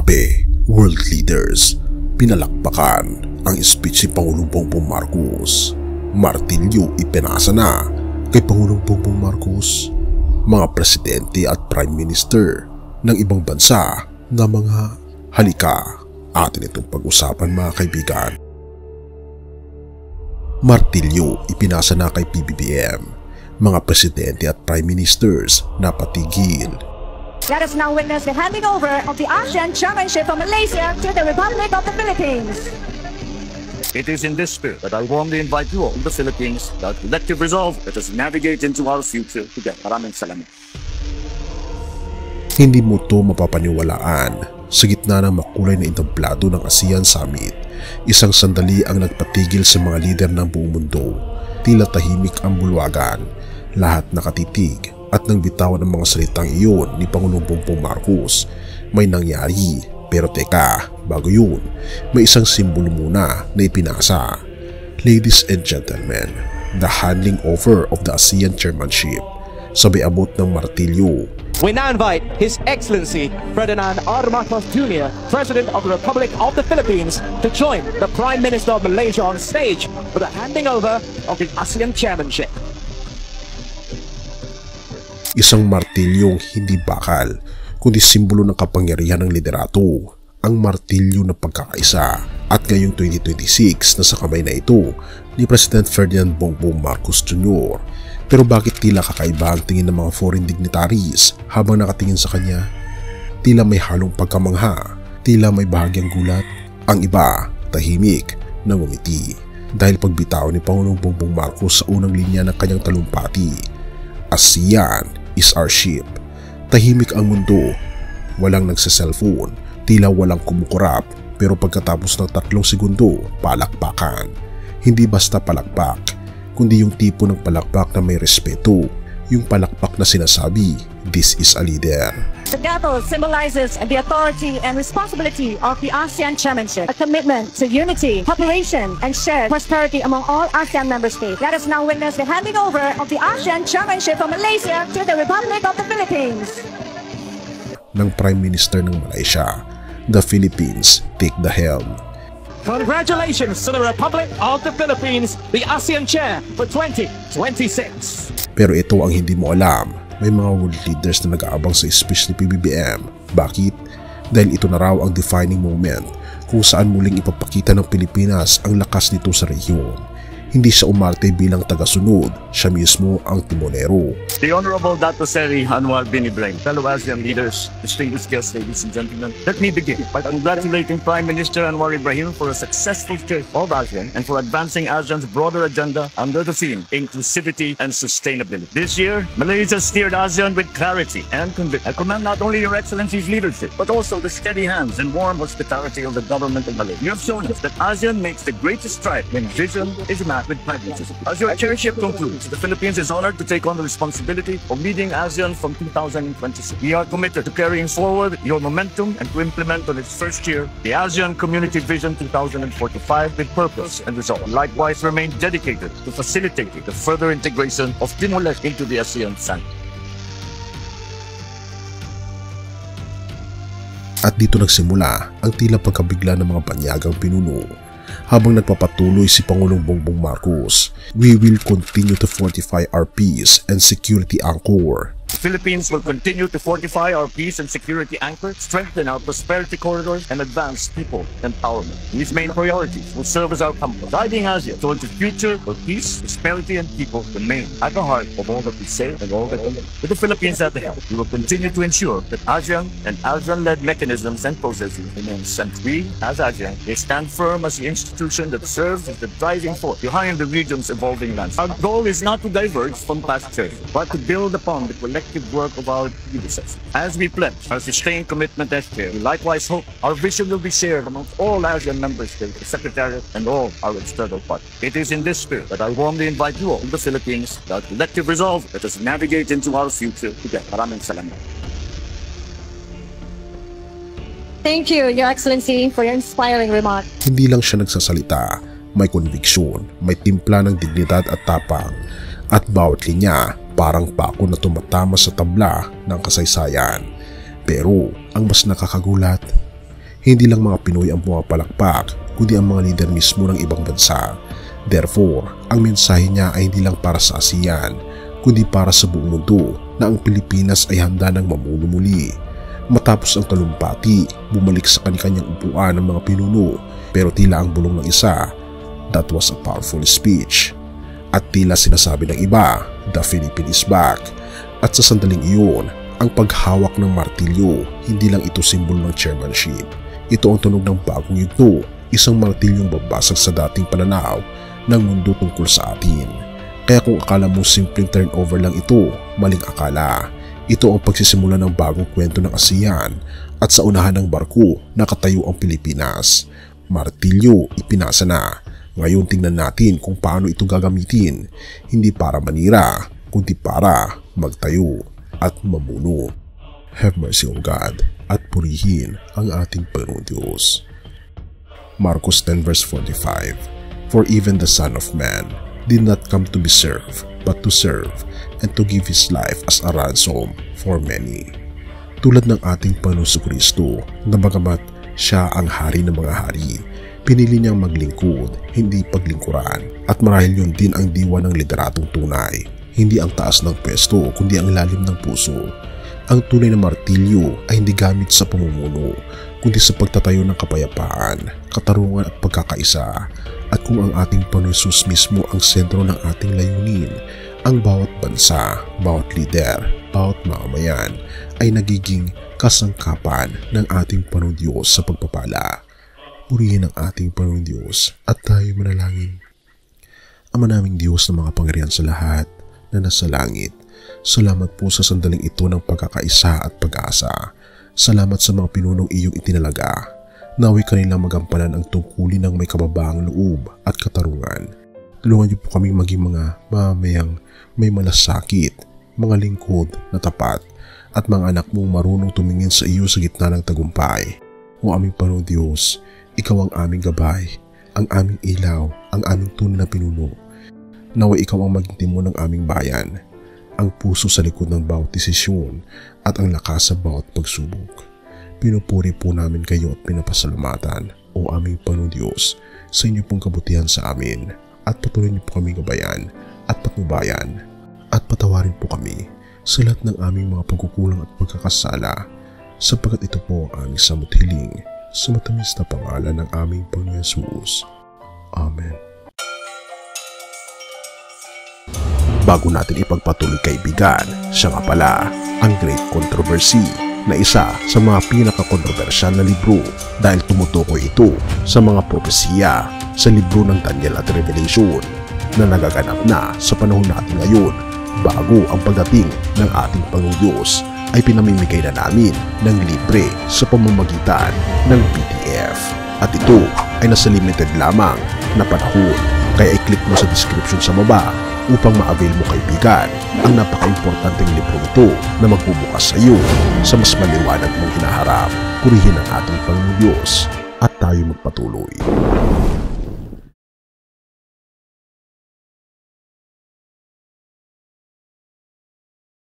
Grabe, world leaders, pinalakpakan ang speech ni Pangulong Bongbong Marcos. Martilyo ipinasa na kay Pangulong Bongbong Marcos. Mga presidente at prime minister ng ibang bansa na mga halika atin itong pag-usapan mga kaibigan. Martilyo ipinasa na kay PBBM. Mga presidente at prime ministers na patigil. Let us now witness the handing over of the ASEAN Chairmanship of Malaysia to the Republic of the Philippines. It is in this spirit that I warmly invite you all in the Philippines, that collective resolve, let us navigate into our future together. Maraming salamat. Hindi mo to mapapaniwalaan. Sa gitna ng makulay na entablado ng ASEAN Summit, isang sandali ang nagpatigil sa mga lider ng buong mundo. Tila tahimik ang bulwagan. Lahat nakatitig at nang bitawan ang mga salitang iyon ni Pangulong Bongbong Marcos. May nangyari, pero teka, bago yun, may isang simbolo muna na ipinasa. Ladies and gentlemen, the handing over of the ASEAN Chairmanship. Sabay abot ng martilyo. We now invite His Excellency Ferdinand R. Marcos Jr., President of the Republic of the Philippines, to join the Prime Minister of Malaysia on stage for the handing over of the ASEAN Chairmanship. Isang martilyong hindi bakal, kundi simbolo ng kapangyarihan ng liderato. Ang martilyo ng pagkakaisa. At ngayong 2026 nasa kamay na ito ni President Ferdinand Bongbong Marcos Jr. Pero bakit tila kakaiba ang tingin ng mga foreign dignitaries habang nakatingin sa kanya? Tila may halong pagkamangha, tila may bahagyang gulat. Ang iba, tahimik, nangumiti. Dahil pagbitaw ni Pangulong Bongbong Marcos sa unang linya ng kanyang talumpati. ASEAN is our ship. Tahimik ang mundo. Walang nagsa-cellphone, tila walang kumukurap. Pero pagkatapos ng 3 segundo, palakpakan. Hindi basta palakpak, kundi yung tipo ng palakpak na may respeto. Yung palakpak na sinasabi, this is a leader. The gavel symbolizes the authority and responsibility of the ASEAN Chairmanship, a commitment to unity, cooperation, and shared prosperity among all ASEAN member states. Let us now witness the handing over of the ASEAN Chairmanship of Malaysia to the Republic of the Philippines. Ng Prime Minister ng Malaysia, the Philippines take the helm. Congratulations to the Republic of the Philippines, the ASEAN Chair for 2026. Pero ito ang hindi mo alam, may mga world leaders na nag-aabang sa speech ni PBBM. Bakit? Dahil ito na raw ang defining moment kung saan muling ipapakita ng Pilipinas ang lakas nito sa rehiyon. Hindi siya umarte bilang tagasunod, siya mismo ang timonero. The Honorable Dato Seri Anwar bin Ibrahim, fellow ASEAN leaders, distinguished guests, ladies and gentlemen, let me begin by congratulating Prime Minister Anwar Ibrahim for a successful trip of ASEAN and for advancing ASEAN's broader agenda under the theme inclusivity and sustainability. This year, Malaysia steered ASEAN with clarity and conviction. I commend not only Your Excellency's leadership, but also the steady hands and warm hospitality of the government of Malaysia. You have shown us that ASEAN makes the greatest stride when vision is met with pragmatism. As your chairship concludes, the Philippines is honored to take on the responsibility of leading ASEAN from 2026. We are committed to carrying forward your momentum and to implement on its first year the ASEAN Community Vision 2045 with purpose and resolve. Likewise, remain dedicated to facilitating the further integration of Timor-Leste into the ASEAN family. At dito nagsimula ang tila pagkabigla ng mga banyagang pinuno. Habang nagpapatuloy si Pangulong Bongbong Marcos, we will continue to fortify our peace and security anchor. The Philippines will continue to fortify our peace and security anchor, strengthen our prosperity corridors, and advance people empowerment. These main priorities will serve as our compass, guiding ASEAN towards a future where peace, prosperity, and people remain at the heart of all that we say and all that we do. With the Philippines at the helm, we will continue to ensure that ASEAN and ASEAN-led mechanisms and processes remain central. We, as ASEAN, they stand firm as the institution that serves as the driving force behind the region's evolving landscape. Our goal is not to diverge from past tradition, but to build upon the collective work of our predecessors. As we pledge our sustained commitment as chair, we likewise hope our vision will be shared amongst all ASEAN member states, the Secretariat, and all our external partners. It is in this spirit that I warmly invite you all in the Philippines, that collective resolve, let us navigate into our future together. Maraming salamat. Thank you, Your Excellency, for your inspiring remark. Hindi lang siya nagsasalita, may konviksyon, may timpla ng dignidad at tapang. At bawat linya, parang pako na tumatama sa tabla ng kasaysayan. Pero ang mas nakakagulat, Hindi lang mga Pinoy ang pumapalakpak, kundi ang mga leader mismo ng ibang bansa. Therefore, ang mensahe niya ay hindi lang para sa ASEAN, kundi para sa buong mundo na ang Pilipinas ay handa ng mamuno muli. Matapos ang talumpati, bumalik sa kanyang upuan ng mga pinuno, pero tila ang bulong ng isa, that was a powerful speech. At tila sinasabi ng iba, the Philippines is back. At sa sandaling iyon, ang paghawak ng martilyo, hindi lang ito simbolo ng chairmanship. Ito ang tunog ng bagong yugto, isang martilyong babasag sa dating pananaw ng mundo tungkol sa atin. Kaya kung akala mo simpleng turnover lang ito, maling akala. Ito ang pagsisimula ng bagong kwento ng ASEAN at sa unahan ng barko nakatayo ang Pilipinas. Martilyo ipinasa na. Ngayon tingnan natin kung paano ito gagamitin, hindi para manira, kundi para magtayo at mamuno. Have mercy on God at purihin ang ating Panginoong Diyos. Marcos 10 verse 45. For even the Son of Man did not come to be served, but to serve, and to give His life as a ransom for many. Tulad ng ating Panginoong Kristo, na bagamat Siya ang hari ng mga hari, pinili niyang maglingkod, hindi paglingkuran, at marahil yun din ang diwa ng lideratong tunay. Hindi ang taas ng pwesto, kundi ang lalim ng puso. Ang tunay na martilyo ay hindi gamit sa pamumuno, kundi sa pagtatayo ng kapayapaan, katarungan at pagkakaisa. At kung ang ating Panginoon Jesus mismo ang sentro ng ating layunin, ang bawat bansa, bawat lider, bawat mamamayan ay nagiging kasangkapan ng ating Panginoon Diyos sa pagpapala. Purihin ang ating Panginoon Diyos at tayo manalangin. Ama naming Diyos na mga pangyarihan sa lahat na nasa langit, salamat po sa sandaling ito ng pagkakaisa at pag-asa. Salamat sa mga pinunong iyong itinalaga. Naway kanilang magampanan ang tungkulin ng may kababaang loob at katarungan. Tulungan niyo po kaming maging mga mamamayang may malasakit, mga lingkod na tapat, at mga anak mong marunong tumingin sa iyo sa gitna ng tagumpay. O aming Panginoon Diyos, Ikaw ang aming gabay, ang aming ilaw, ang aming tunay na pinuno. Naway Ikaw ang maging timon ng aming bayan, ang puso sa likod ng bawat desisyon at ang lakas sa bawat pagsubok. Pinupuri po namin kayo at pinapasalamatan, o aming Panginoon Diyos, sa inyo pong kabutihan sa amin, at patuloy niyo po kami gabayan at patnubayan, at patawarin po kami sa lahat ng aming mga pagkukulang at pagkakasala, sapagkat ito po ang aming samuthiling sa matamis na pangalan ng aming Panginoon Jesus. Amen. Bago natin ipagpatuloy kaibigan, siya nga pala ang Great Controversy, na isa sa mga pinaka-kontrobersyal na libro dahil tumutukoy ito sa mga propesiya sa libro ng Daniel at Revelation na nagaganap na sa panahon natin ngayon. Bago ang pagdating ng ating Panginoong Diyos ay pinamimigay na namin ng libre sa pamamagitan ng PDF. At ito ay nasa limited lamang na panahon, kaya i-click mo sa description sa baba upang ma-avail mo kaibigan ang napaka-importanteng libro ito na magbubukas sa iyo sa mas maliwanag mong hinaharap. Purihin ang ating Panginoong Diyos at tayo magpatuloy.